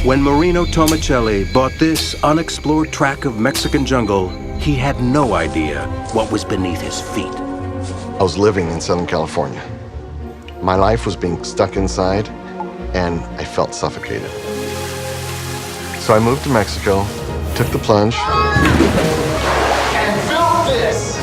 When Marino Tomicelli bought this unexplored tract of Mexican jungle, he had no idea what was beneath his feet. I was living in Southern California. My life was being stuck inside, and I felt suffocated. So I moved to Mexico, took the plunge, and built this.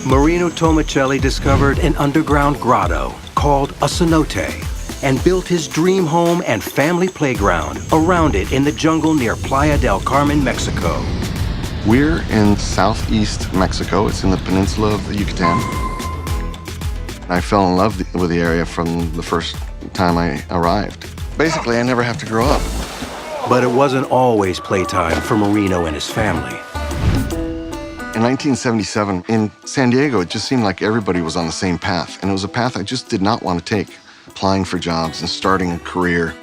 Marino Tomicelli discovered an underground grotto called a cenote and built his dream home and family playground around it in the jungle near Playa del Carmen, Mexico. We're in southeast Mexico. It's in the peninsula of the Yucatan. I fell in love with the area from the first time I arrived. Basically, I never have to grow up. But it wasn't always playtime for Marino and his family. In 1977, in San Diego, it just seemed like everybody was on the same path, and it was a path I just did not want to take, applying for jobs and starting a career.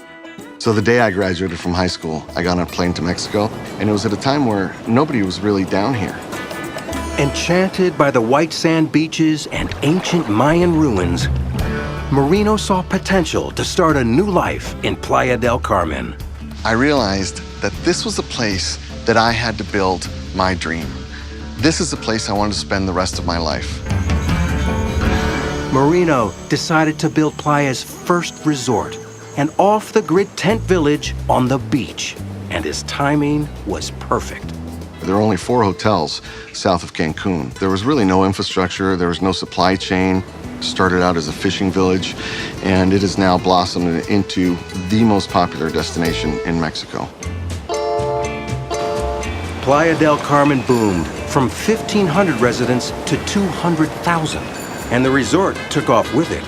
So the day I graduated from high school, I got on a plane to Mexico, and it was at a time where nobody was really down here. Enchanted by the white sand beaches and ancient Mayan ruins, Marino saw potential to start a new life in Playa del Carmen. I realized that this was the place that I had to build my dream. This is the place I wanted to spend the rest of my life. Marino decided to build Playa's first resort, an off-the-grid tent village on the beach, and his timing was perfect. There were only 4 hotels south of Cancun. There was really no infrastructure, there was no supply chain. It started out as a fishing village, and it has now blossomed into the most popular destination in Mexico. Playa del Carmen boomed from 1,500 residents to 200,000, and the resort took off with it.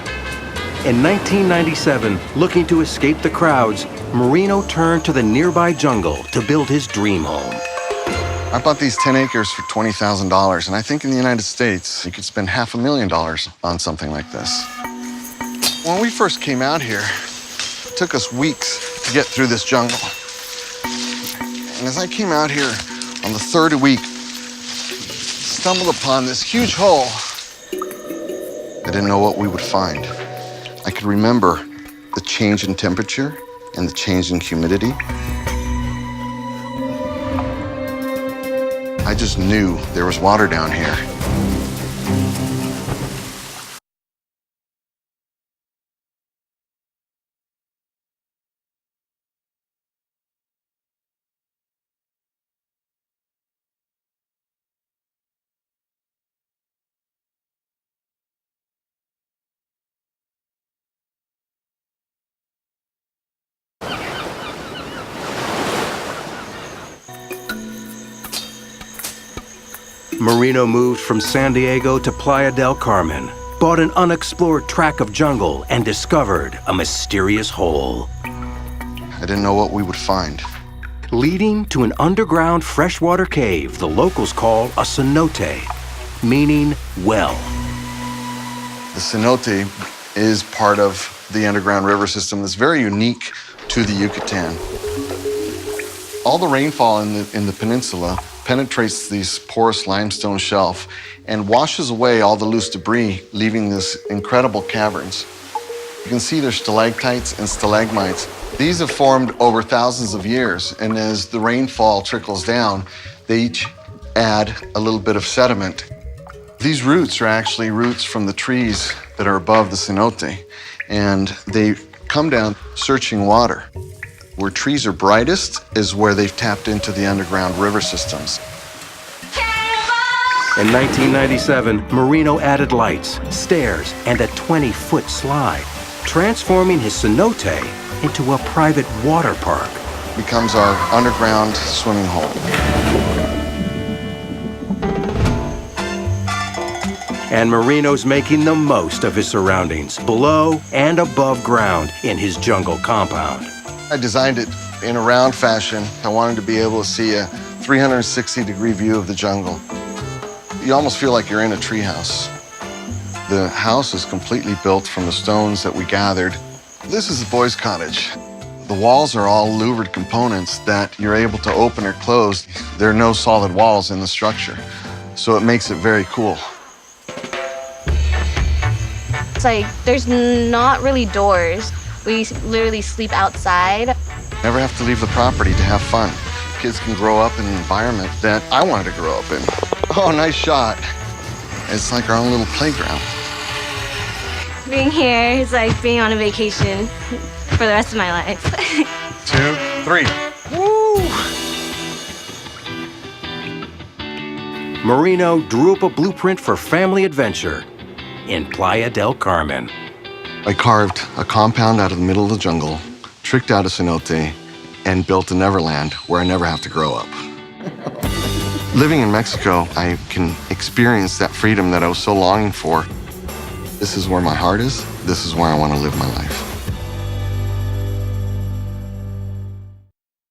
In 1997, looking to escape the crowds, Marino turned to the nearby jungle to build his dream home. I bought these 10 acres for $20,000, and I think in the United States, you could spend $500,000 on something like this. When we first came out here, it took us weeks to get through this jungle. And as I came out here on the 3rd week, stumbled upon this huge hole. I didn't know what we would find. I could remember the change in temperature and the change in humidity. I just knew there was water down here. Marino moved from San Diego to Playa del Carmen, bought an unexplored tract of jungle, and discovered a mysterious hole. I didn't know what we would find. Leading to an underground freshwater cave the locals call a cenote, meaning well. The cenote is part of the underground river system that's very unique to the Yucatan. All the rainfall in the peninsula penetrates this porous limestone shelf and washes away all the loose debris, leaving this incredible caverns. You can see there's stalactites and stalagmites. These have formed over thousands of years, and as the rainfall trickles down, they each add a little bit of sediment. These roots are actually roots from the trees that are above the cenote, and they come down searching water. Where trees are brightest is where they've tapped into the underground river systems. In 1997, Marino added lights, stairs, and a 20-foot slide, transforming his cenote into a private water park. It becomes our underground swimming hole. And Marino's making the most of his surroundings, below and above ground in his jungle compound. I designed it in a round fashion. I wanted to be able to see a 360-degree view of the jungle. You almost feel like you're in a treehouse. The house is completely built from the stones that we gathered. This is the boys' cottage. The walls are all louvered components that you're able to open or close. There are no solid walls in the structure, so it makes it very cool. It's like there's not really doors. We literally sleep outside. Never have to leave the property to have fun. Kids can grow up in an environment that I wanted to grow up in. Oh, nice shot. It's like our own little playground. Being here is like being on a vacation for the rest of my life. 2, 3. Marino drew up a blueprint for family adventure in Playa del Carmen. I carved a compound out of the middle of the jungle, tricked out a cenote, and built a Neverland where I never have to grow up. Living in Mexico, I can experience that freedom that I was so longing for. This is where my heart is. This is where I want to live my life.